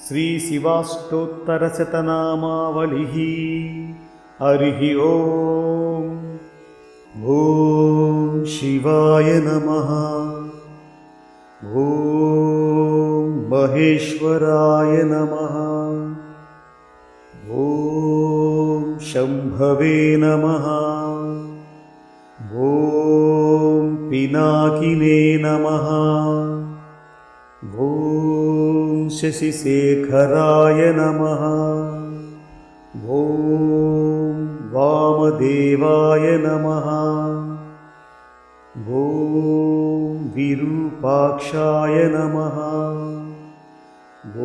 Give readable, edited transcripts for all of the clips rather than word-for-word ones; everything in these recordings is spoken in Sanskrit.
श्रीशिवाष्टोत्तरशतनामावलिः। हरिः ओम्। ॐ शिवाय नमः। ॐ महेश्वराय नमः। ॐ शम्भवे नमः। ॐ पिनाकिने नमः। ॐ शशिशेखराय नमः। ॐ वामदेवाय नमः। ॐ विरूपाक्षाय नमः। ॐ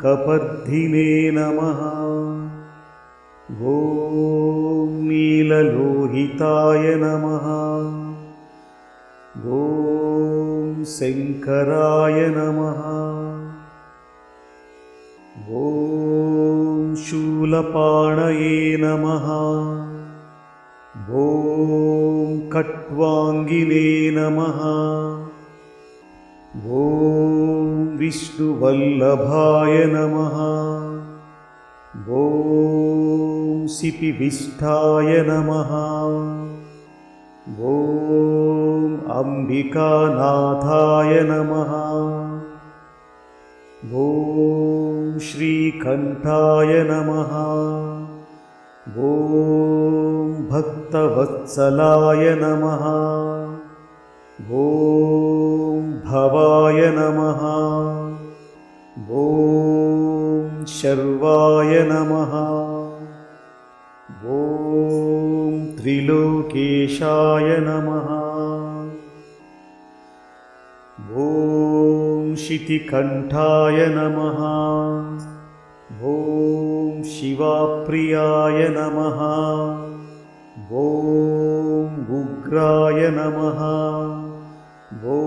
कपर्धिने नमः। ॐ नीललोहिताय नमः। ॐ शङ्कराय नमः। ॐ शूलपाणये नमः। ॐ खट्वाङ्गिने नमः। ॐ विष्णुवल्लभाय नमः। ॐ सिपिविष्ठाय नमः। ॐ अम्बिकानाथाय नमः। ॐ श्रीकण्ठाय नमः। ॐ भक्तवत्सलाय नमः। ॐ भवाय नमः। ॐ शर्वाय नमः। ॐ त्रिलोकेशाय नमः। ॐ शितिकण्ठाय नमः। ॐ शिवाप्रियाय नमः। ॐ उग्राय नमः। ॐ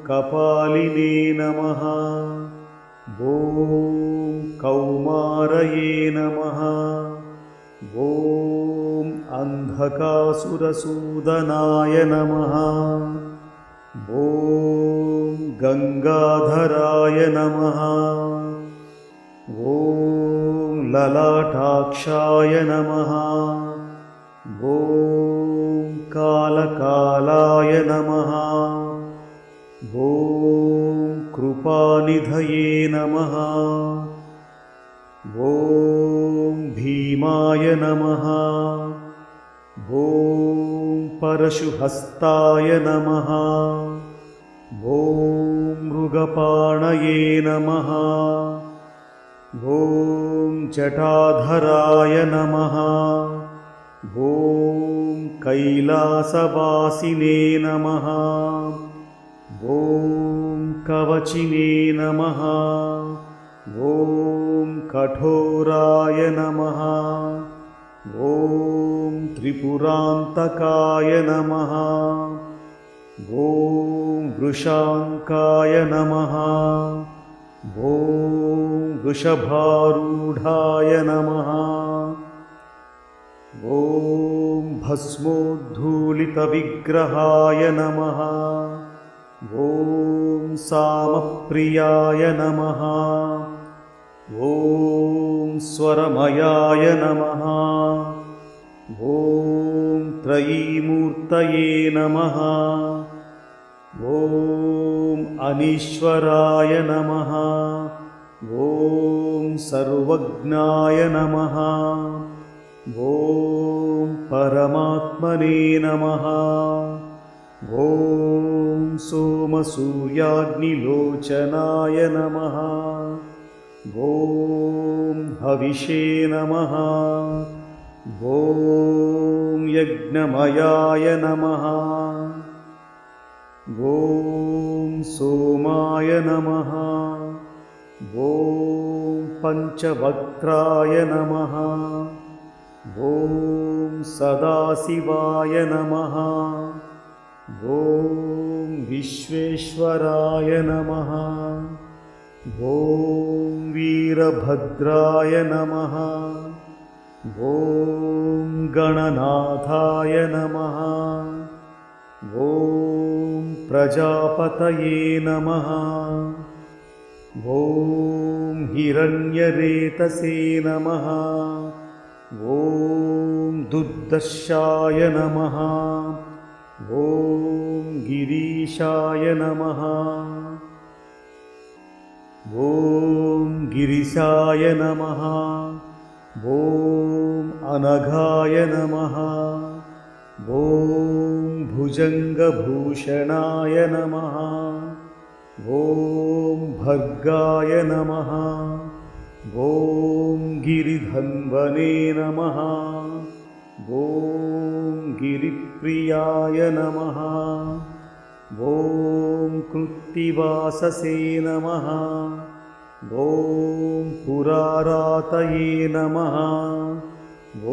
कपालिने नमः। ॐ कौमारये नमः। ॐ अन्धकासुरसूदनाय नमः। ॐ गङ्गाधराय नमः। ॐ ललाटाक्षाय नमः। ॐ कालकालाय नमः। ॐ कृपानिधये नमः। ॐ भीमाय नमः। ॐ परशुहस्ताय नमः। ॐ मृगपाणये नमः। ॐ जटाधराय नमः। ॐ कैलासवासिने नमः। ॐ कवचिने नमः। ॐ कठोराय नमः। ॐ त्रिपुरान्तकाय नमः। ॐ वृषाङ्काय नमः। ॐ वृषभारूढाय नमः। ॐ भस्मोद्धूलितविग्रहाय नमः। ॐ सामप्रियाय नमः। ॐ स्वरमयाय नमः। ॐ त्रयीमूर्तये नमः। ॐ अनीश्वराय नमः। ॐ सर्वज्ञाय नमः। ॐ परमात्मने नमः। ॐ सोमसूर्याग्निलोचनाय नमः। ॐ हविषे नमः। ॐ यज्ञमयाय नमः। ॐ सोमाय नमः। ॐ पञ्चवक्त्राय नमः। ॐ सदाशिवाय नमः। ॐ विश्वेश्वराय नमः। ॐ वीरभद्राय नमः। ॐ गणनाथाय नमः। ॐ प्रजापतये नमः। ॐ हिरण्यरेतसे नमः। ॐ दुर्दर्शाय नमः। ॐ गिरीशाय नमः। ॐ गिरिशाय नमः। ॐ अनघाय नमः। ॐ भुजङ्गभूषणाय नमः। ॐ भर्गाय नमः। ॐ गिरिधन्वने नमः। ॐ गिरिप्रियाय नमः। ॐ कृत्तिवाससे नमः। ॐ पुरारातये नमः। ॐ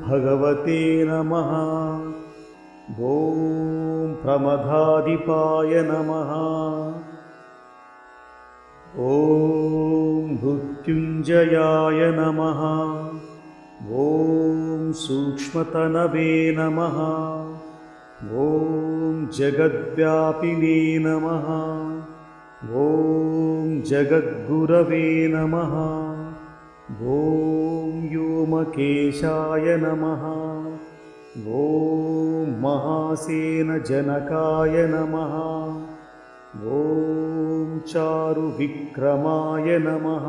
भगवते नमः। ॐ प्रमदाधिपाय नमः। ॐ मृत्युञ्जयाय नमः। ॐ सूक्ष्मतनवे नमः। ॐ जगद्व्यापिने नमः। ॐ जगद्गुरवे नमः। ॐ व्योमकेशाय नमः। ॐ महासेनजनकाय नमः। ॐ चारुविक्रमाय नमः।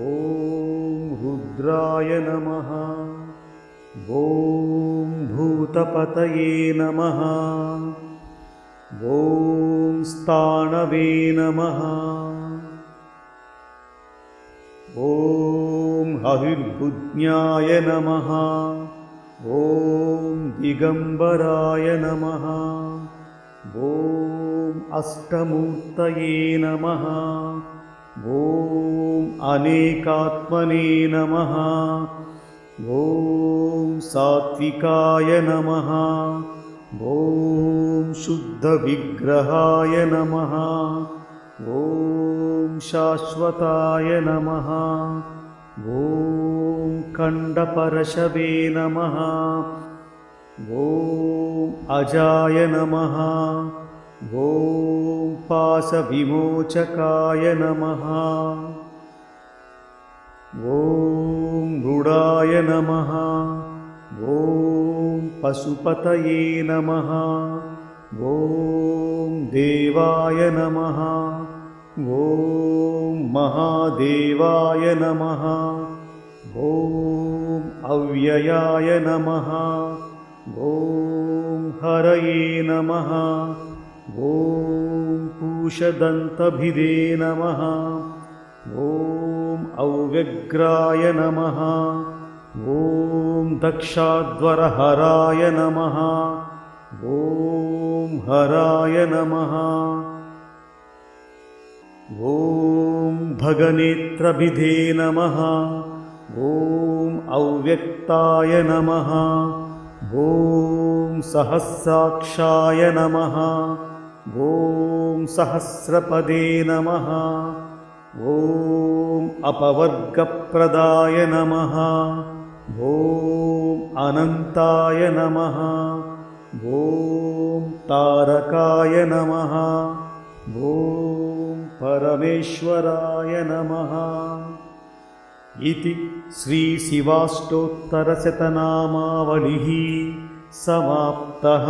ॐ रुद्राय नमः। ॐ भूतपतये नमः। ॐ स्थाणवे नमः। ॐ हविर्बुज्ञाय नमः। ॐ दिगम्बराय नमः। ॐ अष्टमूर्तये नमः। ॐ अनेकात्मने नमः। ॐ सात्विकाय नमः। ॐ शुद्धविग्रहाय नमः। ॐ शाश्वताय नमः। ॐ खण्डपरशवे नमः। ॐ अजाय नमः। ॐ पाशविमोचकाय नमः। ॐ मृडाय नमः। ॐ पशुपतये नमः। ॐ देवाय नमः। ॐ महादेवाय नमः। ॐ अव्ययाय नमः। ॐ हरये नमः। ॐ पूषदन्तभिदे नमः। ॐ अव्यग्राय नमः। ॐ दक्षाध्वरहराय नमः। ॐ हराय नमः। ॐ भगनेत्रभिदे नमः। ॐ अव्यक्ताय नमः। ॐ सहस्राक्षाय नमः। ॐ सहस्रपदे नमः। ॐ अपवर्गप्रदाय नमः। ॐ अनन्ताय नमः। ॐ तारकाय नमः। ॐ परमेश्वराय नमः। इति श्रीशिवाष्टोत्तरशतनामावलिः समाप्तः।